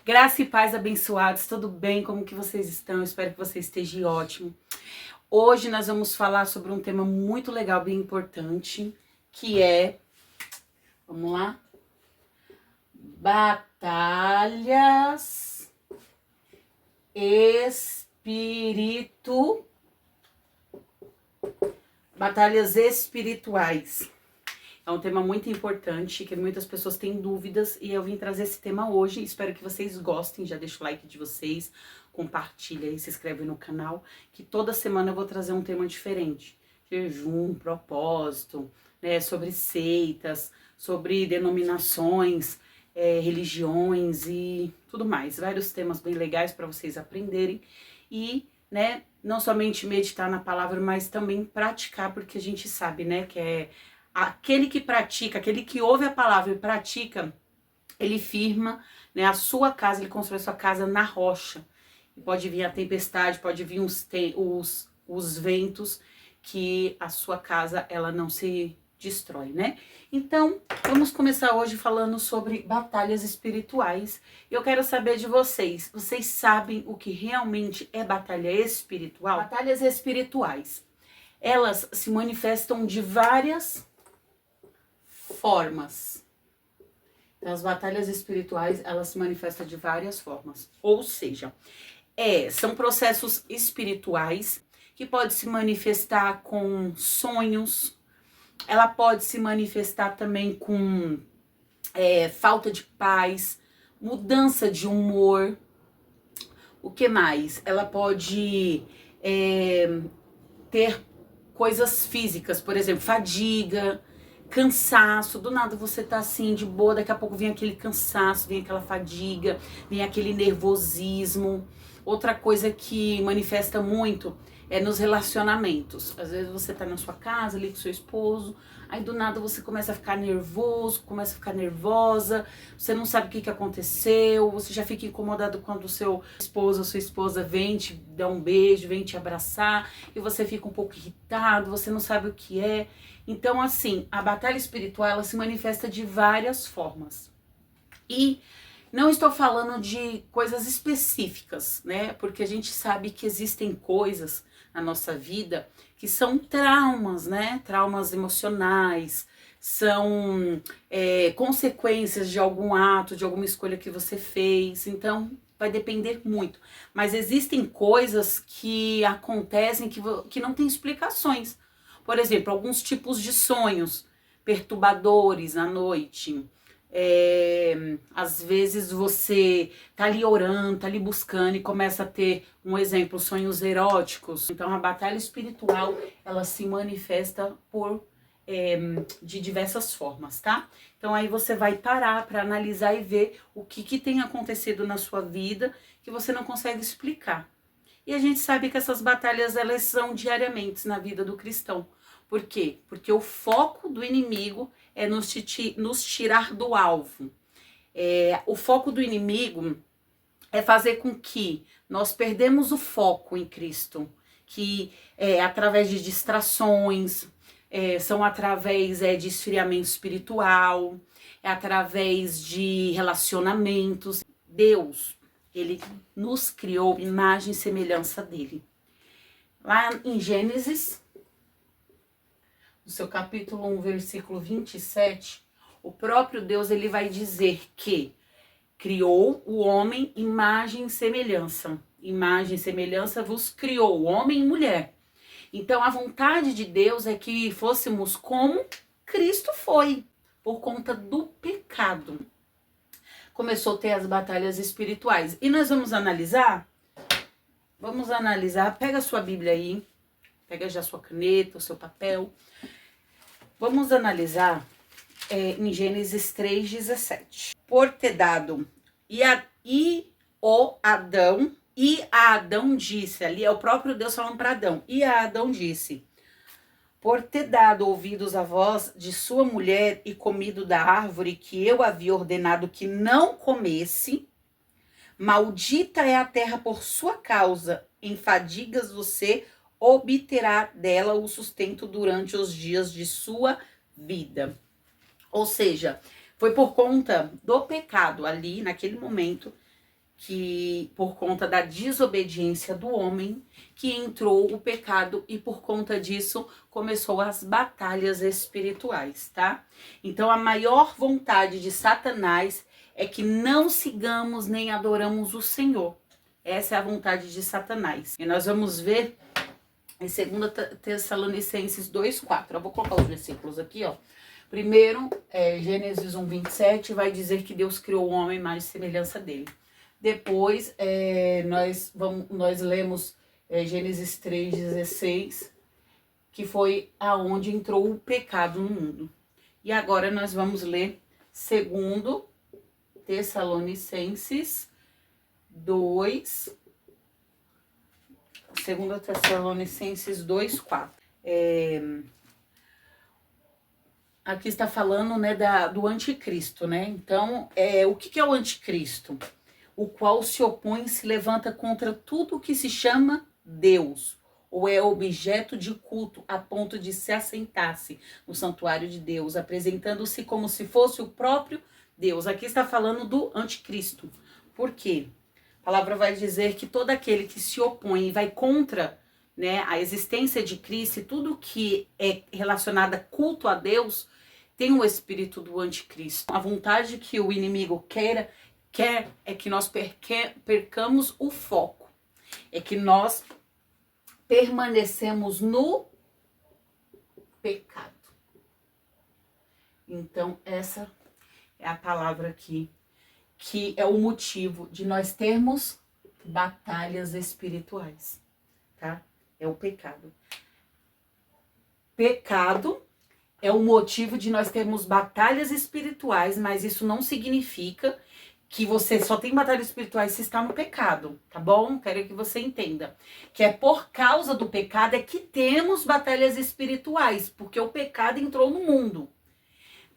Graça e paz abençoados, tudo bem? Como que vocês estão? Espero que você esteja ótimo. Hoje nós vamos falar sobre um tema muito legal, bem importante, que é, vamos lá, batalhas batalhas espirituais. É um tema muito importante, que muitas pessoas têm dúvidas, e eu vim trazer esse tema hoje. Espero que vocês gostem. Já deixa o like de vocês, compartilha aí, se inscreve no canal, que toda semana eu vou trazer um tema diferente. Jejum, propósito, né, sobre seitas, sobre denominações, religiões e tudo mais. Vários temas bem legais para vocês aprenderem e, né, não somente meditar na palavra, mas também praticar, porque a gente sabe, né, que é aquele que pratica, aquele que ouve a palavra e pratica, ele firma, né, a sua casa, ele constrói a sua casa na rocha. E pode vir a tempestade, pode vir os ventos, que a sua casa, ela não se destrói, né? Então, vamos começar hoje falando sobre batalhas espirituais. Eu quero saber de vocês. Vocês sabem o que realmente é batalha espiritual? Batalhas espirituais, elas se manifestam de várias formas. Então, as batalhas espirituais, elas se manifestam de várias formas. Ou seja, são processos espirituais que pode se manifestar com sonhos, ela pode se manifestar também com falta de paz, mudança de humor. O que mais? Ela pode ter coisas físicas, por exemplo, fadiga, cansaço. Do nada você tá assim de boa, daqui a pouco vem aquele cansaço, vem aquela fadiga, vem aquele nervosismo. Outra coisa que manifesta muito é nos relacionamentos. Às vezes você tá na sua casa ali com seu esposo, aí do nada você começa a ficar nervoso, começa a ficar nervosa, você não sabe o que aconteceu, você já fica incomodado quando o seu esposo ou sua esposa vem te dar um beijo, vem te abraçar, e você fica um pouco irritado, você não sabe o que é. Então, assim, a batalha espiritual, ela se manifesta de várias formas. E não estou falando de coisas específicas, né? Porque a gente sabe que existem coisas na nossa vida que são traumas, né? Traumas emocionais, são consequências de algum ato, de alguma escolha que você fez. Então, vai depender muito. Mas existem coisas que acontecem que não tem explicações. Por exemplo, alguns tipos de sonhos perturbadores à noite. Às vezes você tá ali orando, tá ali buscando e começa a ter, um exemplo, sonhos eróticos. Então a batalha espiritual, ela se manifesta de diversas formas, tá? Então aí você vai parar para analisar e ver o que tem acontecido na sua vida que você não consegue explicar. E a gente sabe que essas batalhas, elas são diariamente na vida do cristão. Por quê? Porque o foco do inimigo é nos tirar do alvo. O foco do inimigo é fazer com que nós perdemos o foco em Cristo, que é através de distrações, são através de esfriamento espiritual, é através de relacionamentos. Deus, ele nos criou imagem e semelhança dele. Lá em Gênesis, no seu capítulo 1, versículo 27, o próprio Deus, ele vai dizer que criou o homem imagem e semelhança. Imagem e semelhança vos criou, homem e mulher. Então, a vontade de Deus é que fôssemos como Cristo foi, por conta do pecado. Começou a ter as batalhas espirituais. E nós vamos analisar? Vamos analisar. Pega a sua Bíblia aí. Pega já a sua caneta, o seu papel. Vamos analisar em Gênesis 3,17. Por ter dado e a Adão disse, ali é o próprio Deus falando para Adão, e a Adão disse, por ter dado ouvidos à voz de sua mulher e comido da árvore que eu havia ordenado que não comesse, maldita é a terra por sua causa, em fadigas você obterá dela o sustento durante os dias de sua vida. Ou seja, foi por conta do pecado ali, naquele momento, que por conta da desobediência do homem que entrou o pecado e por conta disso começou as batalhas espirituais, tá? Então a maior vontade de Satanás é que não sigamos nem adoramos o Senhor. Essa é a vontade de Satanás. E nós vamos ver em 2 Tessalonicenses 2:4. Eu vou colocar os versículos aqui, ó. Primeiro, Gênesis 1:27 vai dizer que Deus criou o homem à imagem e semelhança dele. Depois, nós lemos Gênesis 3:16, que foi aonde entrou o pecado no mundo. E agora nós vamos ler 2 Tessalonicenses 2, 2 Tessalonicenses 2:4. Aqui está falando, né, do anticristo, né? Então, o que é o anticristo? O qual se opõe e se levanta contra tudo que se chama Deus, ou é objeto de culto, a ponto de se assentar-se no santuário de Deus, apresentando-se como se fosse o próprio Deus. Aqui está falando do anticristo. Por quê? A palavra vai dizer que todo aquele que se opõe e vai contra, né, a existência de Cristo e tudo que é relacionado a culto a Deus, tem o espírito do anticristo. A vontade que o inimigo quer é que nós percamos o foco, é que nós permanecemos no pecado. Então essa é a palavra aqui, que é o motivo de nós termos batalhas espirituais, tá? É o pecado. Pecado é o motivo de nós termos batalhas espirituais, mas isso não significa que você só tem batalhas espirituais se está no pecado, tá bom? Quero que você entenda. Que é por causa do pecado é que temos batalhas espirituais, porque o pecado entrou no mundo.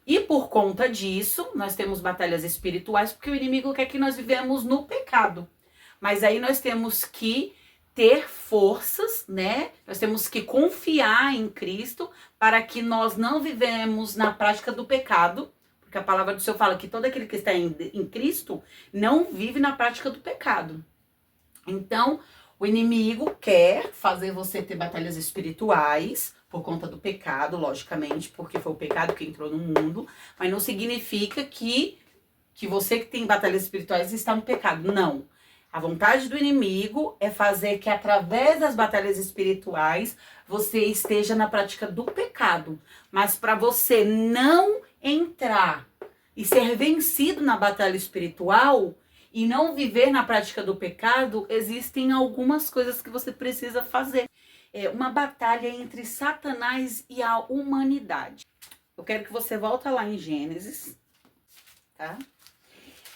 E por conta disso, nós temos batalhas espirituais, porque o inimigo quer que nós vivemos no pecado. Mas aí nós temos que ter forças, né? Nós temos que confiar em Cristo para que nós não vivemos na prática do pecado, porque a palavra do Senhor fala que todo aquele que está em Cristo não vive na prática do pecado. Então, o inimigo quer fazer você ter batalhas espirituais por conta do pecado, logicamente, porque foi o pecado que entrou no mundo, mas não significa que você que tem batalhas espirituais está no pecado. Não. A vontade do inimigo é fazer que através das batalhas espirituais você esteja na prática do pecado. Mas para você não entrar e ser vencido na batalha espiritual e não viver na prática do pecado, existem algumas coisas que você precisa fazer. É uma batalha entre Satanás e a humanidade. Eu quero que você volte lá em Gênesis, tá?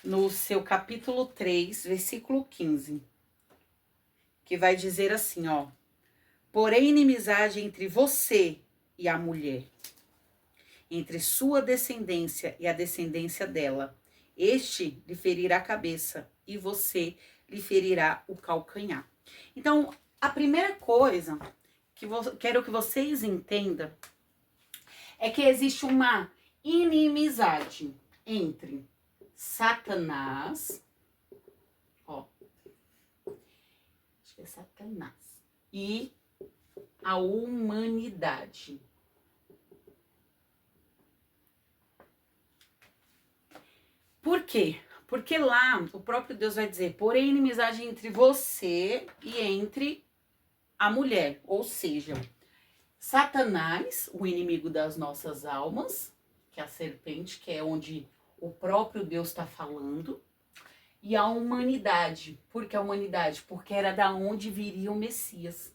No seu capítulo 3, versículo 15, que vai dizer assim, ó: porém inimizade entre você e a mulher, entre sua descendência e a descendência dela. Este lhe ferirá a cabeça e você lhe ferirá o calcanhar. Então, a primeira coisa que quero que vocês entendam é que existe uma inimizade entre Satanás, ó, acho que é Satanás, e a humanidade. Por quê? Porque lá o próprio Deus vai dizer, porém inimizade entre você e entre a mulher, ou seja, Satanás, o inimigo das nossas almas, que é a serpente, que é onde o próprio Deus está falando, e a humanidade. Por que a humanidade? Porque era da onde viria o Messias.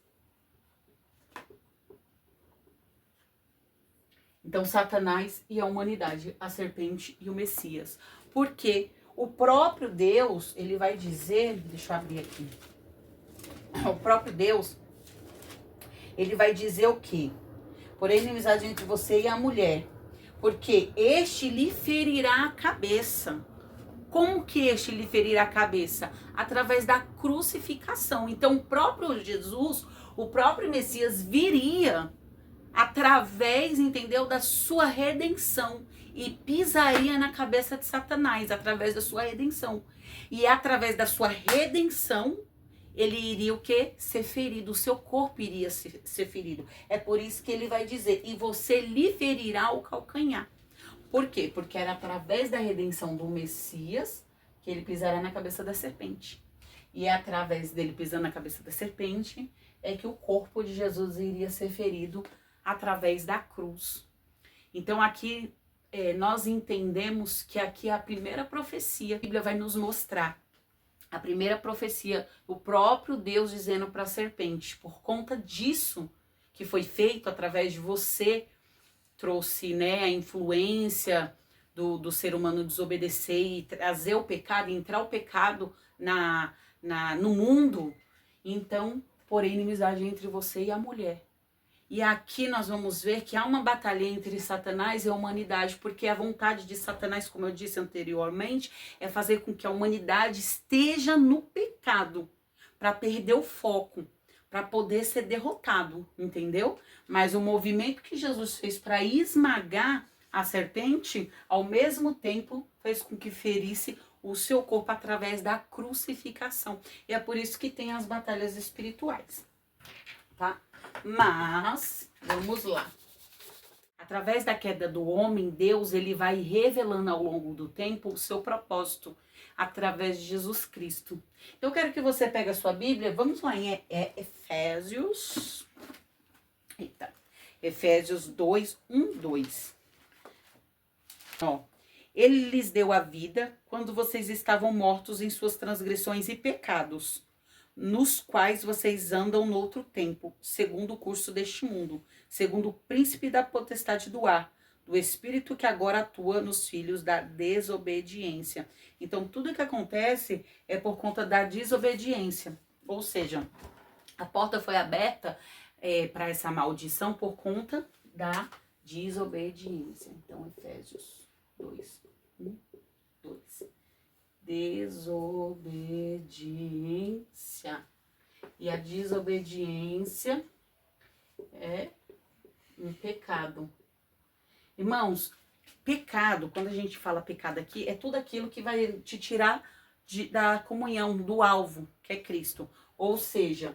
Então, Satanás e a humanidade, a serpente e o Messias. Porque o próprio Deus, ele vai dizer, deixa eu abrir aqui, o próprio Deus, ele vai dizer o quê? Porém, inimizade entre você e a mulher, porque este lhe ferirá a cabeça. Como que este lhe ferirá a cabeça? Através da crucificação. Então, o próprio Jesus, o próprio Messias viria através, entendeu, da sua redenção e pisaria na cabeça de Satanás através da sua redenção. E através da sua redenção, ele iria o quê? Ser ferido, o seu corpo iria ser ferido. É por isso que ele vai dizer, e você lhe ferirá o calcanhar. Por quê? Porque era através da redenção do Messias que ele pisará na cabeça da serpente. E é através dele pisando na cabeça da serpente é que o corpo de Jesus iria ser ferido através da cruz. Então aqui nós entendemos que aqui é a primeira profecia que a Bíblia vai nos mostrar. A primeira profecia, o próprio Deus dizendo para a serpente, por conta disso que foi feito através de você, trouxe, né, a influência do ser humano desobedecer e trazer o pecado, entrar o pecado no mundo. Então, porém, inimizade entre você e a mulher. E aqui nós vamos ver que há uma batalha entre Satanás e a humanidade, porque a vontade de Satanás, como eu disse anteriormente, é fazer com que a humanidade esteja no pecado, para perder o foco, para poder ser derrotado, entendeu? Mas o movimento que Jesus fez para esmagar a serpente, ao mesmo tempo, fez com que ferisse o seu corpo através da crucificação. E é por isso que tem as batalhas espirituais, tá? Mas, vamos lá. Através da queda do homem, Deus ele vai revelando ao longo do tempo o seu propósito através de Jesus Cristo. Então, eu quero que você pegue a sua Bíblia, vamos lá em Efésios. Eita. Efésios 2, 1, 2. Ó. Ele lhes deu a vida quando vocês estavam mortos em suas transgressões e pecados, nos quais vocês andam no outro tempo, segundo o curso deste mundo, segundo o príncipe da potestade do ar, do espírito que agora atua nos filhos da desobediência. Então, tudo que acontece é por conta da desobediência. Ou seja, a porta foi aberta para essa maldição por conta da desobediência. Então, Efésios 2, 1, 2. Desobediência. E a desobediência é um pecado. Irmãos, pecado, quando a gente fala pecado aqui, é tudo aquilo que vai te tirar da comunhão, do alvo, que é Cristo. Ou seja,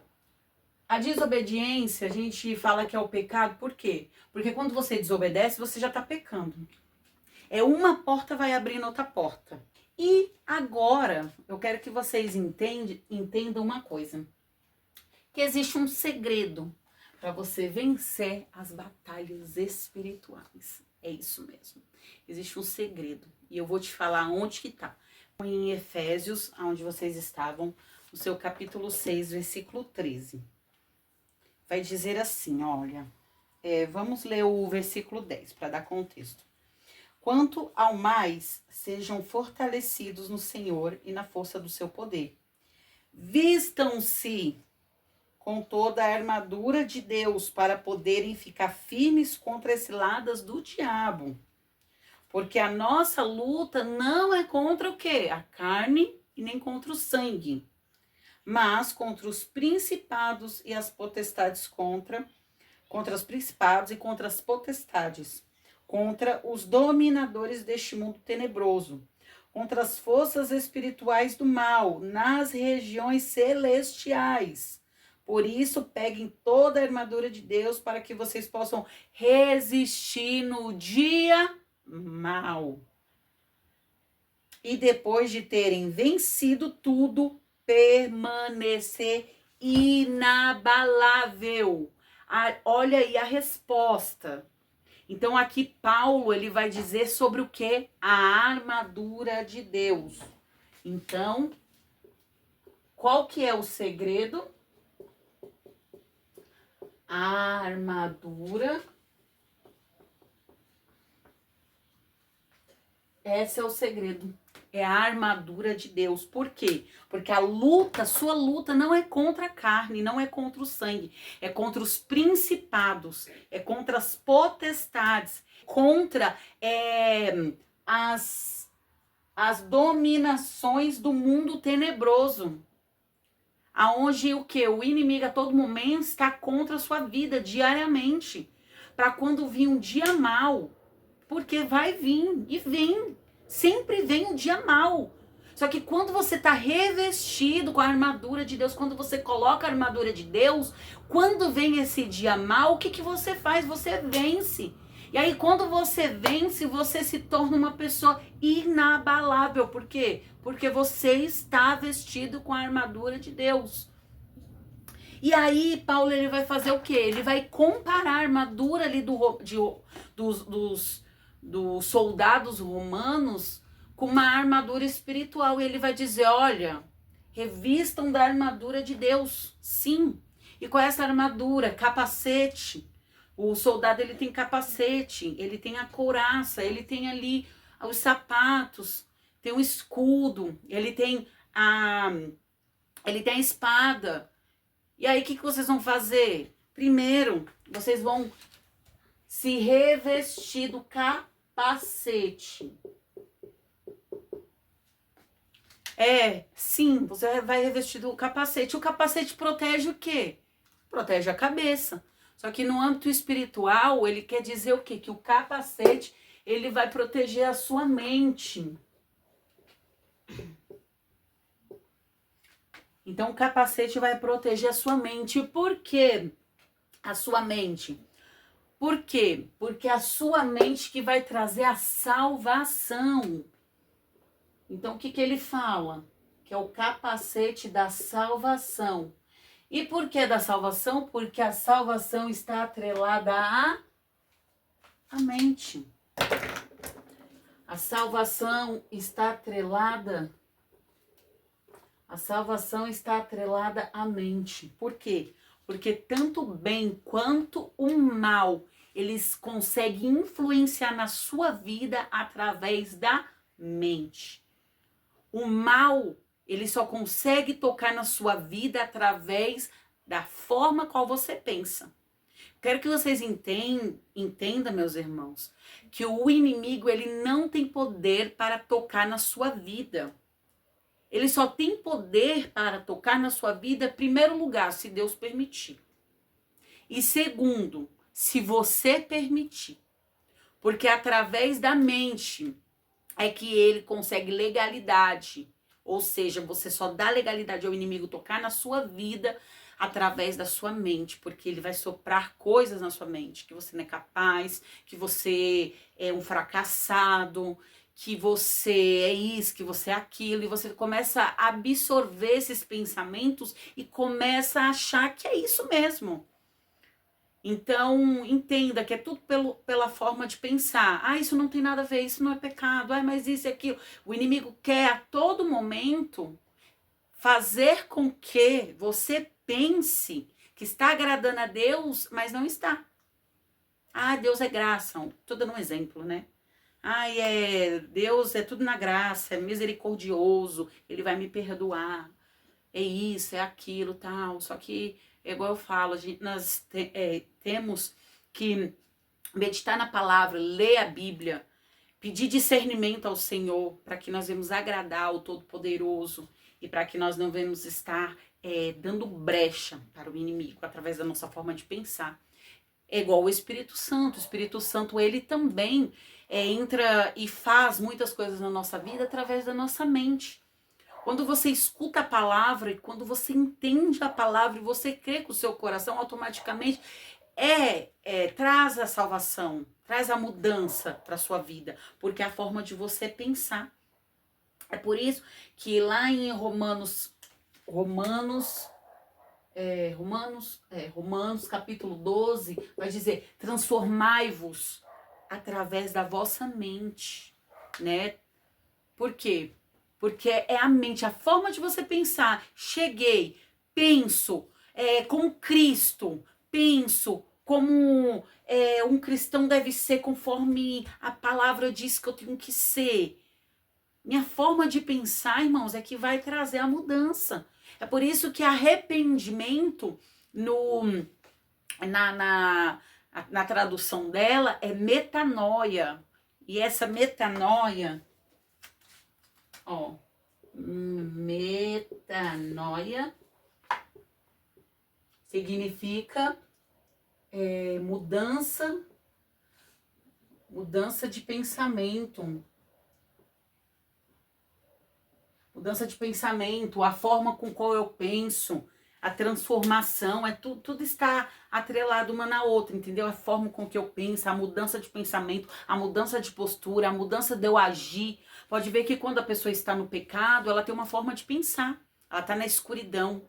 a desobediência, a gente fala que é o pecado, por quê? Porque quando você desobedece, você já está pecando. É uma porta vai abrindo outra porta. E agora, eu quero que vocês entendam uma coisa. Que existe um segredo para você vencer as batalhas espirituais. É isso mesmo. Existe um segredo. E eu vou te falar onde que tá. Em Efésios, onde vocês estavam, no seu capítulo 6, versículo 13. Vai dizer assim, olha. Vamos ler o versículo 10, para dar contexto. Quanto ao mais, sejam fortalecidos no Senhor e na força do seu poder. Vistam-se com toda a armadura de Deus para poderem ficar firmes contra as ciladas do diabo. Porque a nossa luta não é contra o quê? A carne e nem contra o sangue, mas contra os principados e as potestades, contra os principados e contra as potestades, contra os dominadores deste mundo tenebroso, contra as forças espirituais do mal nas regiões celestiais. Por isso, peguem toda a armadura de Deus para que vocês possam resistir no dia mal. E depois de terem vencido tudo, permanecer inabalável. Olha aí a resposta. Então aqui Paulo ele vai dizer sobre o que? A armadura de Deus. Então, qual que é o segredo? A armadura. Esse é o segredo. É a armadura de Deus. Por quê? Porque a luta, sua luta não é contra a carne, não é contra o sangue. É contra os principados, é contra as potestades, contra as dominações do mundo tenebroso. Aonde o quê? O inimigo a todo momento está contra a sua vida diariamente. Para quando vir um dia mal. Porque vai vir e vem. Sempre vem um dia mal. Só que quando você está revestido com a armadura de Deus, quando você coloca a armadura de Deus, quando vem esse dia mal, o que, que você faz? Você vence. E aí, quando você vence, você se torna uma pessoa inabalável. Por quê? Porque você está vestido com a armadura de Deus. E aí, Paulo, ele vai fazer o quê? Ele vai comparar a armadura ali dos soldados romanos com uma armadura espiritual. E ele vai dizer, olha, revistam da armadura de Deus, sim. E qual é essa armadura? Capacete. O soldado, ele tem capacete, ele tem a couraça, ele tem ali os sapatos, tem o escudo, ele tem a espada. E aí, o que vocês vão fazer? Primeiro, vocês vão se revestir do capacete. Sim, você vai revestir do capacete. O capacete protege o quê? Protege a cabeça. Só que no âmbito espiritual, ele quer dizer o quê? Que o capacete, ele vai proteger a sua mente. Então, o capacete vai proteger a sua mente. Por quê? A sua mente. Por quê? Porque a sua mente que vai trazer a salvação. Então, o que ele fala? Que é o capacete da salvação. E por que da salvação? Porque a salvação está atrelada à mente. A salvação está atrelada. A salvação está atrelada à mente. Por quê? Porque tanto o bem quanto o mal, eles conseguem influenciar na sua vida através da mente. O mal, ele só consegue tocar na sua vida através da forma qual você pensa. Quero que vocês entendam, meus irmãos, que o inimigo, ele não tem poder para tocar na sua vida. Ele só tem poder para tocar na sua vida, em primeiro lugar, se Deus permitir. E segundo, se você permitir. Porque através da mente é que ele consegue legalidade. Ou seja, você só dá legalidade ao inimigo tocar na sua vida através da sua mente. Porque ele vai soprar coisas na sua mente. Que você não é capaz, que você é um fracassado, que você é isso, que você é aquilo, e você começa a absorver esses pensamentos e começa a achar que é isso mesmo. Então, entenda que é tudo pela forma de pensar. Ah, isso não tem nada a ver, isso não é pecado, ah, mas isso e aquilo. O inimigo quer a todo momento fazer com que você pense que está agradando a Deus, mas não está. Ah, Deus é graça. Tô dando um exemplo, né? Ai, Deus é tudo na graça, é misericordioso, ele vai me perdoar, é isso, é aquilo, tal. Só que, igual eu falo, nós temos que meditar na palavra, ler a Bíblia, pedir discernimento ao Senhor, para que nós venhamos agradar ao Todo-Poderoso e para que nós não venhamos estar dando brecha para o inimigo, através da nossa forma de pensar. É igual o Espírito Santo, ele também entra e faz muitas coisas na nossa vida através da nossa mente. Quando você escuta a palavra e quando você entende a palavra e você crê com o seu coração, automaticamente traz a salvação, traz a mudança para a sua vida, porque é a forma de você pensar. É por isso que lá em Romanos capítulo 12, vai dizer, transformai-vos através da vossa mente, né? Por quê? Porque é a mente, a forma de você pensar. Cheguei, penso como Cristo, penso como um cristão deve ser conforme a palavra diz que eu tenho que ser. Minha forma de pensar, irmãos, é que vai trazer a mudança. É por isso que arrependimento na tradução dela é metanoia. E essa metanoia, metanoia significa mudança de pensamento. mudança de pensamento, a forma com qual eu penso, a transformação, tudo está atrelado uma na outra, entendeu? A forma com que eu penso, a mudança de pensamento, a mudança de postura, a mudança de eu agir. Pode ver que quando a pessoa está no pecado, ela tem uma forma de pensar. Ela está na escuridão,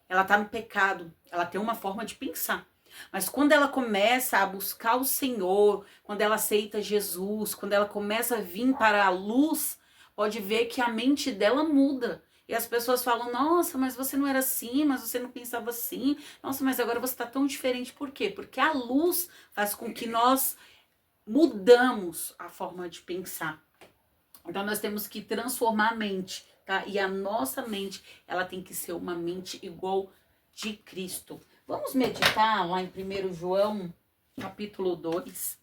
ela está no pecado, ela tem uma forma de pensar. Mas quando ela começa a buscar o Senhor, quando ela aceita Jesus, quando ela começa a vir para a luz, pode ver que a mente dela muda. E as pessoas falam, nossa, mas você não era assim, mas você não pensava assim. Nossa, mas agora você está tão diferente. Por quê? Porque a luz faz com que nós mudamos a forma de pensar. Então nós temos que transformar a mente, tá? E a nossa mente, ela tem que ser uma mente igual de Cristo. Vamos meditar lá em 1 João, capítulo 2.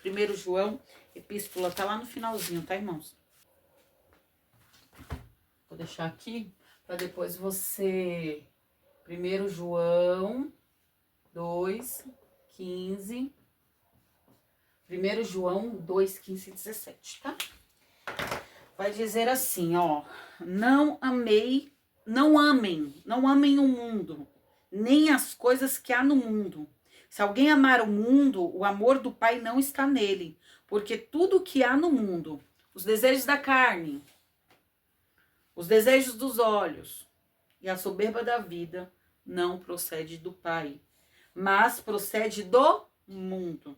1 João, epístola, tá lá no finalzinho, tá, irmãos? Vou deixar aqui para depois você... 1 João 2, 15. 1 João 2, 15 e 17, tá? Vai dizer assim, ó. Não amem o mundo, nem as coisas que há no mundo. Se alguém amar o mundo, o amor do Pai não está nele. Porque tudo que há no mundo, os desejos da carne, os desejos dos olhos e a soberba da vida, não procede do Pai, mas procede do mundo.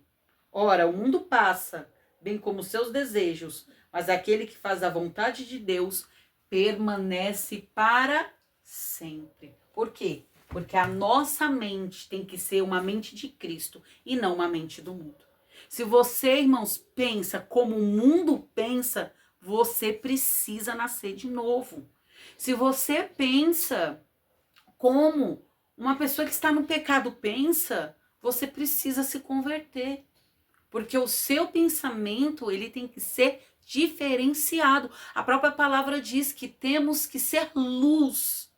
Ora, o mundo passa, bem como seus desejos, mas aquele que faz a vontade de Deus permanece para sempre. Por quê? Porque a nossa mente tem que ser uma mente de Cristo e não uma mente do mundo. Se você, irmãos, pensa como o mundo pensa, você precisa nascer de novo. Se você pensa como uma pessoa que está no pecado pensa, você precisa se converter. Porque o seu pensamento, ele tem que ser diferenciado. A própria palavra diz que temos que ser luz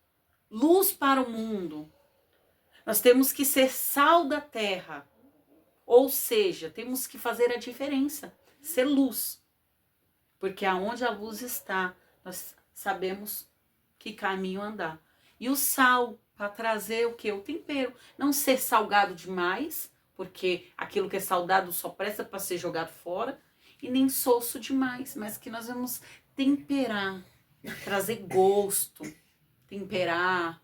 para o mundo. Nós temos que ser sal da terra. Ou seja, temos que fazer a diferença, ser luz. Porque aonde a luz está, nós sabemos que caminho andar. E o sal, para trazer o quê? O tempero. Não ser salgado demais, porque aquilo que é salgado só presta para ser jogado fora, e nem soço demais, mas que nós vamos temperar, trazer gosto, temperar,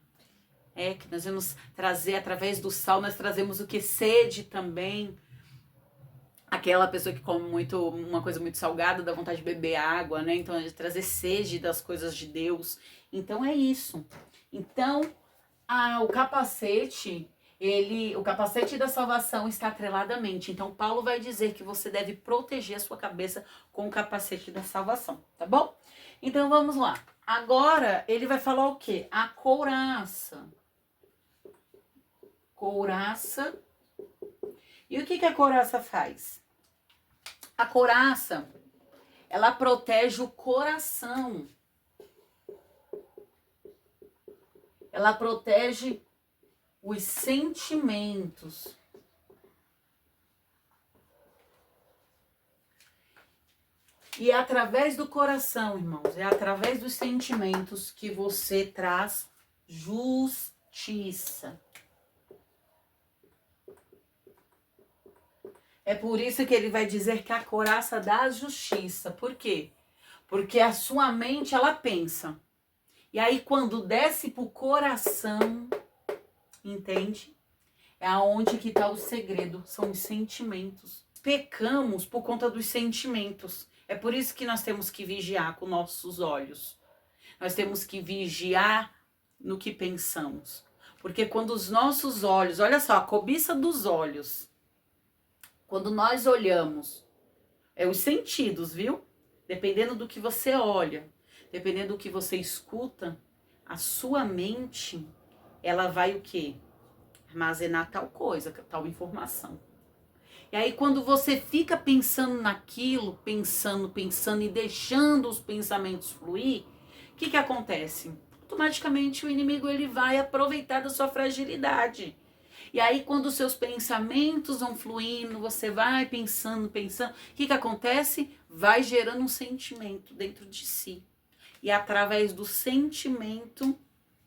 que nós vamos trazer através do sal, nós trazemos o que? Sede também. Aquela pessoa que come muito, uma coisa muito salgada, dá vontade de beber água, né? Então, a gente trazer sede das coisas de Deus. Então, é isso. Então, o capacete, o capacete da salvação está atrelado à mente. Então, Paulo vai dizer que você deve proteger a sua cabeça com o capacete da salvação, tá bom? Então, vamos lá. Agora, ele vai falar o quê? A couraça. Couraça. E o que a couraça faz? A couraça, ela protege o coração. Ela protege os sentimentos. E é através do coração, irmãos, é através dos sentimentos que você traz justiça. É por isso que ele vai dizer que a couraça dá justiça. Por quê? Porque a sua mente, ela pensa. E aí, quando desce pro coração, entende? É aonde que tá o segredo, são os sentimentos. Pecamos por conta dos sentimentos. É por isso que nós temos que vigiar com nossos olhos. Nós temos que vigiar no que pensamos. Porque quando os nossos olhos, olha só, a cobiça dos olhos, quando nós olhamos, os sentidos, viu? Dependendo do que você olha, dependendo do que você escuta, a sua mente, ela vai o quê? Armazenar tal coisa, tal informação. E aí quando você fica pensando naquilo, pensando e deixando os pensamentos fluir, o que acontece? Automaticamente o inimigo ele vai aproveitar da sua fragilidade. E aí quando os seus pensamentos vão fluindo, você vai pensando, o que acontece? Vai gerando um sentimento dentro de si. E através do sentimento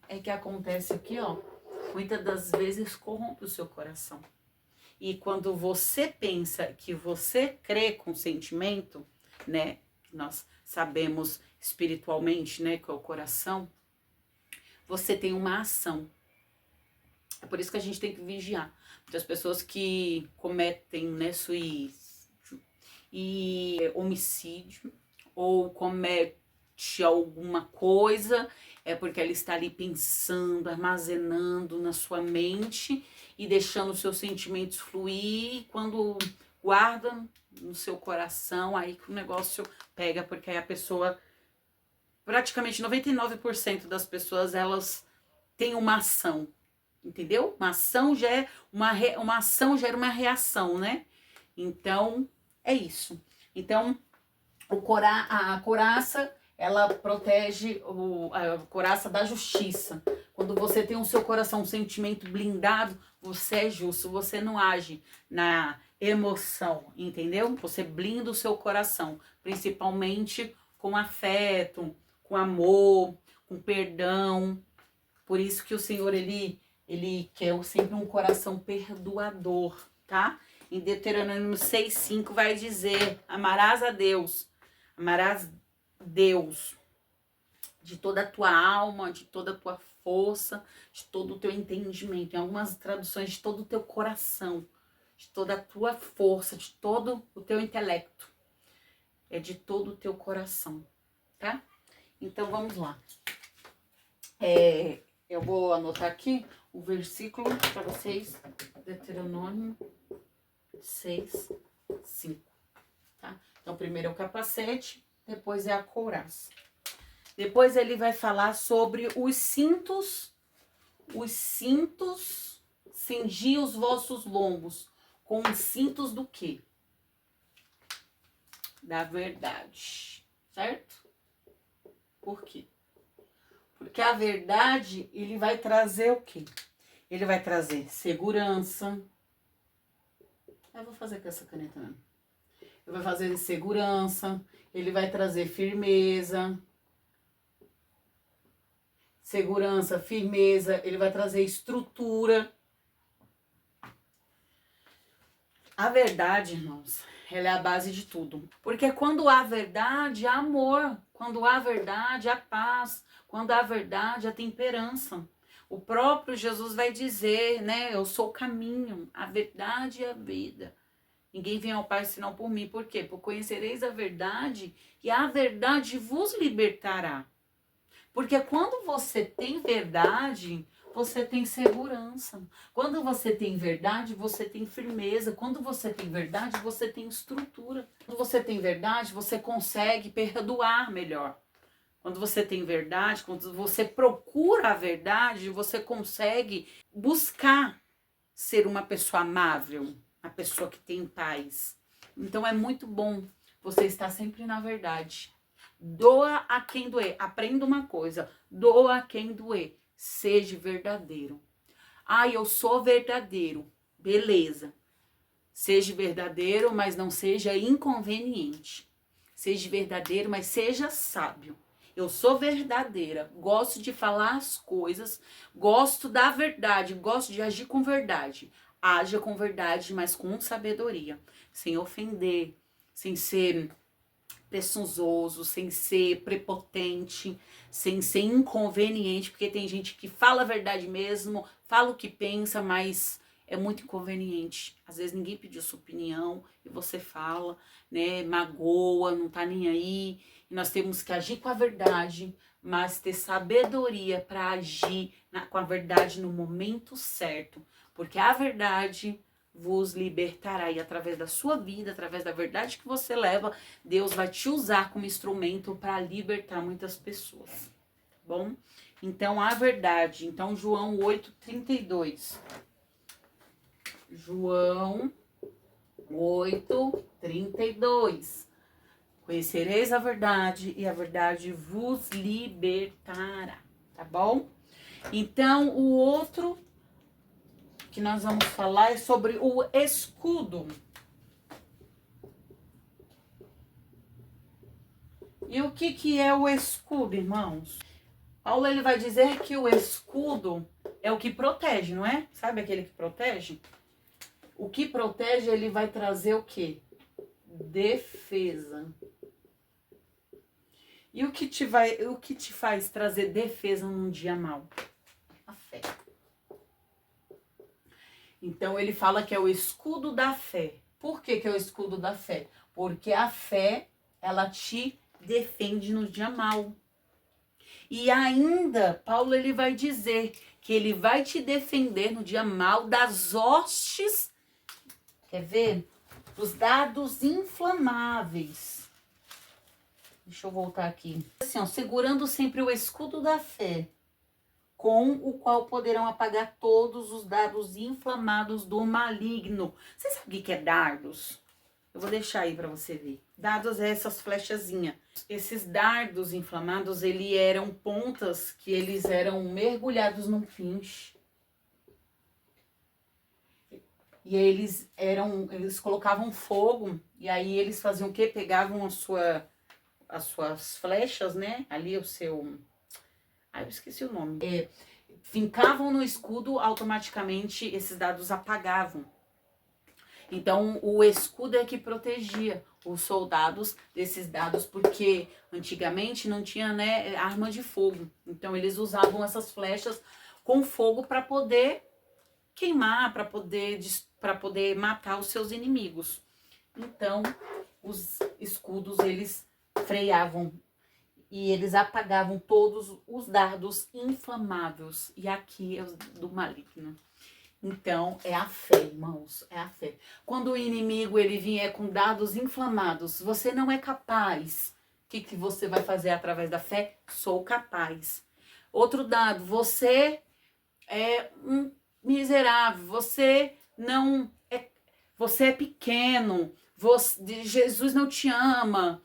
é que acontece aqui, ó. Muitas das vezes corrompe o seu coração. E quando você pensa que você crê com sentimento, né? Nós sabemos espiritualmente, né? Que é o coração. Você tem uma ação. É por isso que a gente tem que vigiar. Muitas pessoas que cometem, né, suicídio e homicídio, ou comete alguma coisa, é porque ela está ali pensando, armazenando na sua mente e deixando os seus sentimentos fluir. E quando guarda no seu coração, aí que o negócio pega, porque aí a pessoa, praticamente 99% das pessoas, elas têm uma ação. Entendeu? Uma ação gera uma ação gera uma reação, né? Então, é isso. Então, a couraça, ela protege a couraça da justiça. Quando você tem o seu coração, um sentimento blindado, você é justo, você não age na emoção, entendeu? Você blinda o seu coração, principalmente com afeto, com amor, com perdão. Por isso que o Senhor, ele quer sempre um coração perdoador, tá? Em Deuteronômio 6:5 vai dizer: amarás a Deus de toda a tua alma, de toda a tua força, de todo o teu entendimento. Em algumas traduções, de todo o teu coração, de toda a tua força, de todo o teu intelecto. É de todo o teu coração, tá? Então, vamos lá. Eu vou anotar aqui o versículo para vocês, Deuteronômio 6:5, tá? Então, primeiro é o capacete, depois é a couraça. Depois ele vai falar sobre os cintos, cingi os vossos lombos, com os cintos do quê? Da verdade, certo? Por quê? Porque a verdade, ele vai trazer o quê? Ele vai trazer segurança. Eu vou fazer com essa caneta mesmo. Ele vai fazer segurança. Ele vai trazer firmeza. Segurança, firmeza. Ele vai trazer estrutura. A verdade, irmãos, ela é a base de tudo. Porque quando há verdade, há amor. Quando há verdade, há paz. Quando há verdade, há temperança. O próprio Jesus vai dizer, né? Eu sou o caminho, a verdade e a vida. Ninguém vem ao Pai senão por mim. Por quê? Por conhecereis a verdade e a verdade vos libertará. Porque quando você tem verdade, você tem segurança. Quando você tem verdade, você tem firmeza. Quando você tem verdade, você tem estrutura. Quando você tem verdade, você consegue perdoar melhor. Quando você tem verdade, quando você procura a verdade, você consegue buscar ser uma pessoa amável, uma pessoa que tem paz. Então é muito bom você estar sempre na verdade. Doa a quem doer. Aprenda uma coisa. Doa a quem doer. Seja verdadeiro. Ah, eu sou verdadeiro. Beleza. Seja verdadeiro, mas não seja inconveniente. Seja verdadeiro, mas seja sábio. Eu sou verdadeira, gosto de falar as coisas, gosto da verdade, gosto de agir com verdade. Haja com verdade, mas com sabedoria, sem ofender, sem ser presunçoso, sem ser prepotente, sem ser inconveniente, porque tem gente que fala a verdade mesmo, fala o que pensa, mas é muito inconveniente. Às vezes ninguém pediu sua opinião e você fala, né, magoa, não tá nem aí. E nós temos que agir com a verdade, mas ter sabedoria para agir com a verdade no momento certo. Porque a verdade vos libertará. E através da sua vida, através da verdade que você leva, Deus vai te usar como instrumento para libertar muitas pessoas. Tá bom? Então, a verdade. Então, João 8:32. João 8:32. Conhecereis a verdade e a verdade vos libertará, tá bom? Então, o outro que nós vamos falar é sobre o escudo. E E o que é o escudo, irmãos? Paulo ele vai dizer que o escudo é o que protege, não é? Sabe aquele que protege? O que protege, ele vai trazer o quê? Defesa. E o que te faz trazer defesa num dia mau? A fé. Então ele fala que é o escudo da fé. Por que é o escudo da fé? Porque a fé, ela te defende no dia mau. E ainda, Paulo ele vai dizer que ele vai te defender no dia mau das hostes, quer ver? Dos dardos inflamáveis. Deixa eu voltar aqui. Assim, ó, segurando sempre o escudo da fé, com o qual poderão apagar todos os dardos inflamados do maligno. Você sabe o que é dardos? Eu vou deixar aí para você ver. Dardos é essas flechazinhas. Esses dardos inflamados, eram pontas que eles eram mergulhados num pinche. E eles colocavam fogo, e aí eles faziam o quê? Pegavam as suas flechas, né? Ali o seu... eu esqueci o nome. Fincavam no escudo, automaticamente esses dardos apagavam. Então, o escudo é que protegia os soldados desses dardos, porque antigamente não tinha, né, arma de fogo. Então, eles usavam essas flechas com fogo para poder queimar, para poder matar os seus inimigos. Então, os escudos, eles freavam e eles apagavam todos os dardos inflamáveis. E aqui é do maligno. Então, é a fé, irmãos, é a fé. Quando o inimigo ele vier com dardos inflamados, você não é capaz. O que você vai fazer através da fé? Sou capaz. Outro dado, você é um miserável, você é pequeno, Jesus não te ama.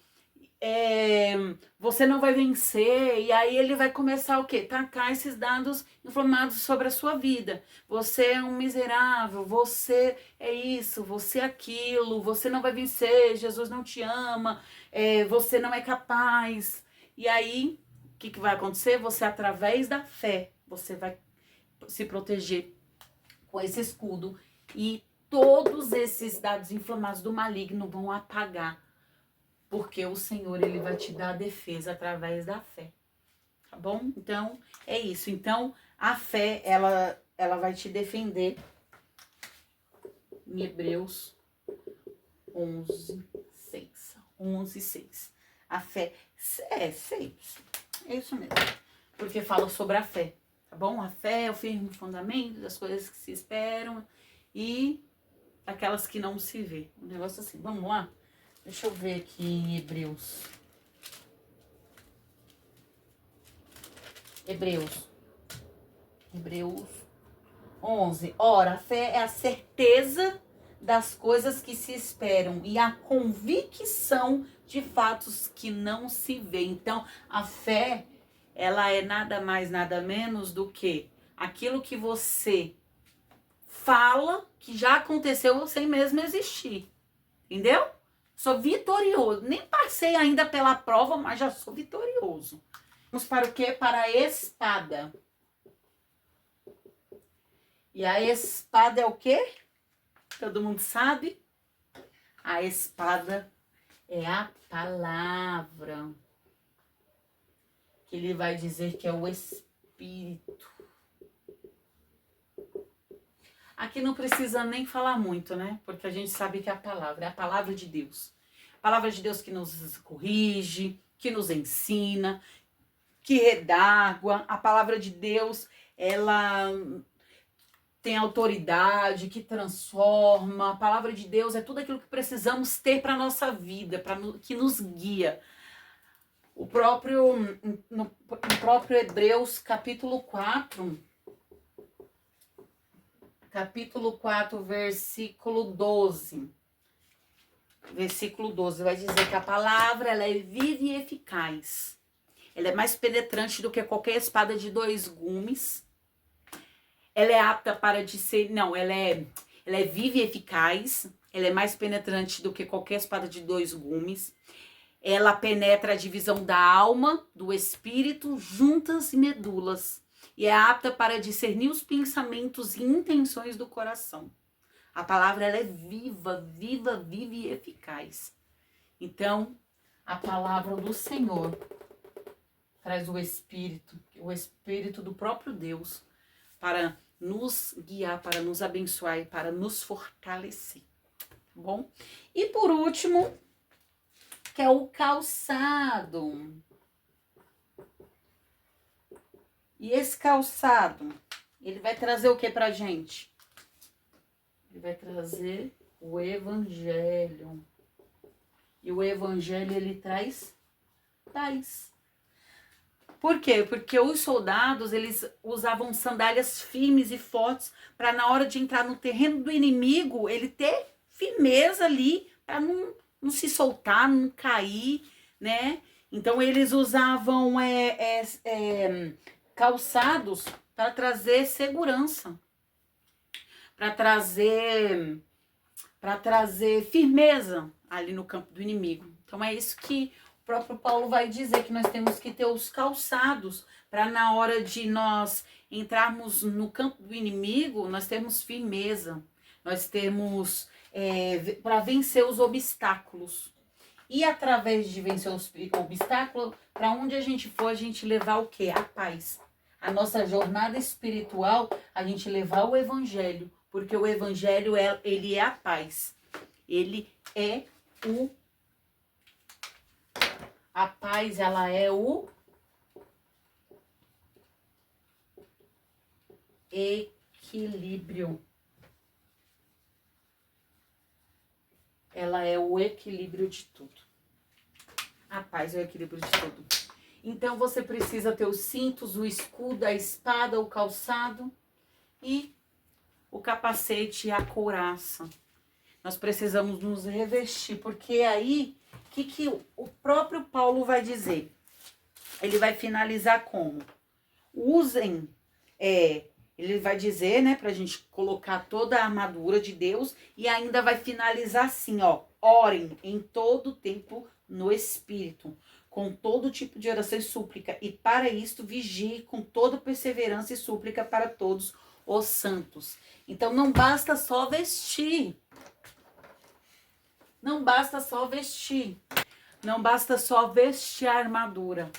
Você não vai vencer, e aí ele vai começar o quê? Tacar esses dados inflamados sobre a sua vida. Você é um miserável, você é isso, você é aquilo, você não vai vencer, Jesus não te ama, você não é capaz. E aí, o que vai acontecer? Você, através da fé, você vai se proteger com esse escudo, e todos esses dados inflamados do maligno vão apagar. Porque o Senhor, ele vai te dar a defesa através da fé. Tá bom? Então, é isso. Então, a fé, ela vai te defender. Em Hebreus 11:6. 11:6. A fé, 6. É isso mesmo. Porque fala sobre a fé. Tá bom? A fé é o firme fundamento das coisas que se esperam e aquelas que não se vê. Um negócio assim. Vamos lá? Deixa eu ver aqui em Hebreus. Hebreus 11. Ora, a fé é a certeza das coisas que se esperam e a convicção de fatos que não se vê. Então, a fé, ela é nada mais, nada menos do que aquilo que você fala que já aconteceu sem mesmo existir. Entendeu? Sou vitorioso. Nem passei ainda pela prova, mas já sou vitorioso. Vamos para o quê? Para a espada. E a espada é o quê? Todo mundo sabe? A espada é a palavra. Que ele vai dizer que é o Espírito. Aqui não precisa nem falar muito, né? Porque a gente sabe que é a palavra de Deus. A palavra de Deus que nos corrige, que nos ensina, que redágua. A palavra de Deus, ela tem autoridade, que transforma. A palavra de Deus é tudo aquilo que precisamos ter para a nossa vida, que nos guia. No próprio Hebreus, capítulo 4, versículo 12. Versículo 12 vai dizer que a palavra, ela é viva e eficaz. Ela é mais penetrante do que qualquer espada de 2 gumes. Ela é apta para discernir... Não, ela é viva e eficaz. Ela é mais penetrante do que qualquer espada de 2 gumes. Ela penetra a divisão da alma, do espírito, juntas e medulas, e é apta para discernir os pensamentos e intenções do coração. A palavra ela é viva, viva, viva e eficaz. Então, a palavra do Senhor traz o Espírito do próprio Deus, para nos guiar, para nos abençoar e para nos fortalecer, tá bom? E por último, que é o calçado. E esse calçado, ele vai trazer o que pra gente? Ele vai trazer o Evangelho. E o Evangelho, ele traz paz. Por quê? Porque os soldados, eles usavam sandálias firmes e fortes para na hora de entrar no terreno do inimigo, ele ter firmeza ali para não se soltar, não cair, né? Então eles usavam calçados para trazer segurança, para trazer firmeza ali no campo do inimigo. Então é isso que o próprio Paulo vai dizer, que nós temos que ter os calçados para na hora de nós entrarmos no campo do inimigo, nós termos firmeza, nós temos para vencer os obstáculos. E através de vencer os obstáculos, para onde a gente for, a gente levar o quê? A paz. A nossa jornada espiritual, a gente levar o Evangelho, porque o Evangelho, ele é a paz. Ele é a paz, ela é o equilíbrio. Ela é o equilíbrio de tudo. A paz é o equilíbrio de tudo. Então você precisa ter os cintos, o escudo, a espada, o calçado e o capacete e a couraça. Nós precisamos nos revestir, porque aí, o que o próprio Paulo vai dizer? Ele vai finalizar como? Usem, ele vai dizer, né, pra gente colocar toda a armadura de Deus e ainda vai finalizar assim, ó. Orem em todo tempo no Espírito, com todo tipo de oração e súplica, e para isto vigie com toda perseverança e súplica para todos os santos. Então não basta só vestir. Não basta só vestir. Não basta só vestir a armadura.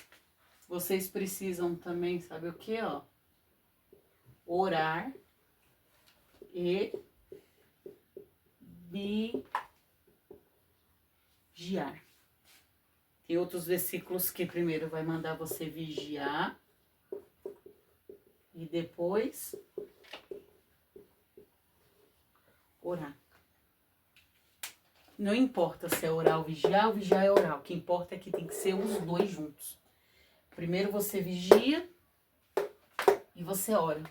Vocês precisam também, sabe o que, ó? Orar e vigiar. Tem outros versículos que primeiro vai mandar você vigiar e depois orar. Não importa se é orar ou vigiar é orar. O que importa é que tem que ser os dois juntos. Primeiro você vigia e você ora.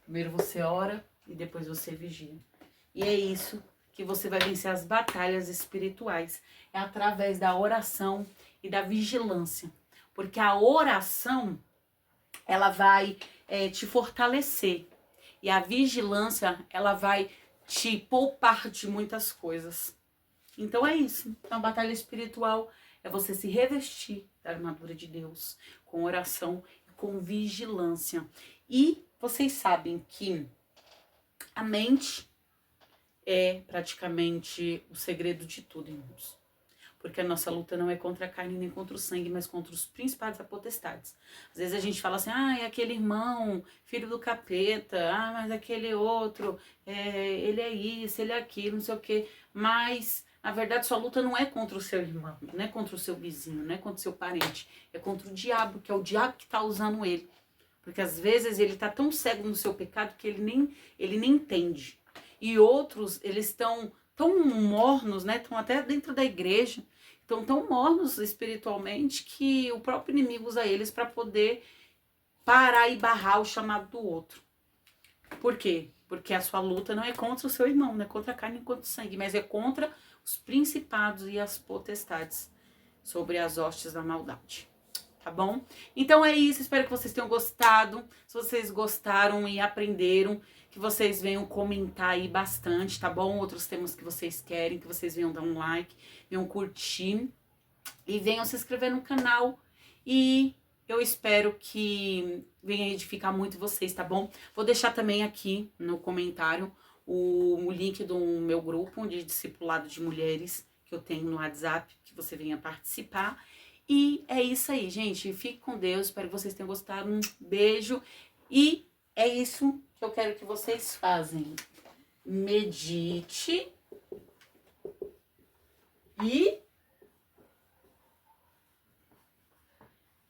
Primeiro você ora e depois você vigia. E é isso que você vai vencer as batalhas espirituais. É através da oração e da vigilância. Porque a oração, ela vai te fortalecer. E a vigilância, ela vai te poupar de muitas coisas. Então é isso. Então a batalha espiritual é você se revestir da armadura de Deus, com oração e com vigilância. E vocês sabem que a mente é praticamente o segredo de tudo, irmãos. Porque a nossa luta não é contra a carne nem contra o sangue, mas contra os principados e potestades. Às vezes a gente fala assim, é aquele irmão, filho do capeta, mas aquele outro, ele é isso, ele é aquilo, não sei o quê. Mas, na verdade, sua luta não é contra o seu irmão, não é contra o seu vizinho, não é contra o seu parente. É contra o diabo, que é o diabo que está usando ele. Porque às vezes ele está tão cego no seu pecado que ele nem entende. E outros, eles estão tão mornos, né? Estão até dentro da igreja, estão tão mornos espiritualmente que o próprio inimigo usa eles para poder parar e barrar o chamado do outro. Por quê? Porque a sua luta não é contra o seu irmão, não é contra a carne nem contra o sangue, mas é contra os principados e as potestades sobre as hostes da maldade. Tá bom? Então é isso, espero que vocês tenham gostado. Se vocês gostaram e aprenderam, que vocês venham comentar aí bastante, tá bom? Outros temas que vocês querem, que vocês venham dar um like, venham curtir. E venham se inscrever no canal. E eu espero que venha edificar muito vocês, tá bom? Vou deixar também aqui no comentário o link do meu grupo de discipulado de mulheres que eu tenho no WhatsApp, que você venha participar. E é isso aí, gente. Fique com Deus. Espero que vocês tenham gostado. Um beijo. E é isso que eu quero que vocês façam. Medite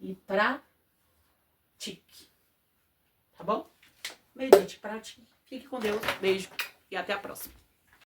e pratique. Tá bom? Medite, pratique. Fique com Deus. Beijo e até a próxima.